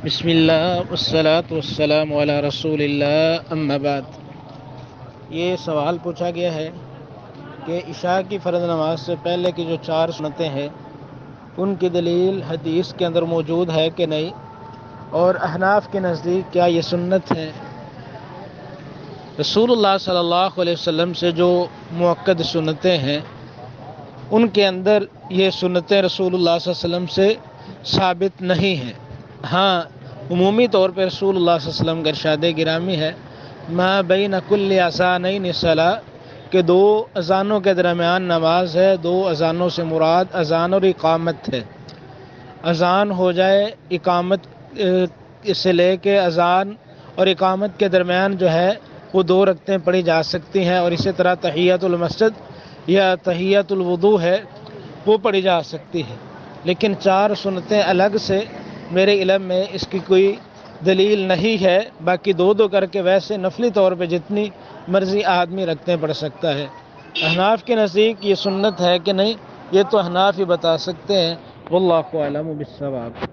بسم اللہ والصلاة والسلام علی رسول اللہ اما بعد۔ یہ سوال پوچھا گیا ہے کہ عشاء کی فرض نماز سے پہلے کی جو 4 سنتیں ہیں ان کی دلیل حدیث کے اندر موجود ہے کہ نہیں، اور احناف کے نزدیک کیا یہ سنت ہے۔ رسول اللہ صلی اللہ علیہ وسلم سے جو مؤکد سنتیں ہیں ان کے اندر یہ سنتیں رسول اللہ صلی اللہ علیہ وسلم سے ثابت نہیں ہیں۔ ہاں، عمومی طور پہ رسول اللہ صلی اللہ علیہ وسلم کا ارشاد گرامی ہے ما بین کل اذانین صلاۃ، کہ 2 اذانوں کے درمیان نماز ہے۔ 2 اذانوں سے مراد اذان اور اقامت ہے۔ اذان ہو جائے، اقامت سے لے کے اذان اور اقامت کے درمیان جو ہے وہ 2 رکعتیں پڑھی جا سکتی ہیں، اور اسی طرح تحیۃ المسجد یا تحیۃ الوضو ہے وہ پڑھی جا سکتی ہے۔ لیکن 4 سنتیں الگ سے میرے علم میں اس کی کوئی دلیل نہیں ہے۔ باقی 2 کر کے ویسے نفلی طور پہ جتنی مرضی آدمی رکھتے پڑھ سکتا ہے۔ احناف کے نزدیک یہ سنت ہے کہ نہیں، یہ تو احناف ہی بتا سکتے ہیں۔ واللہ اعلم بالصواب۔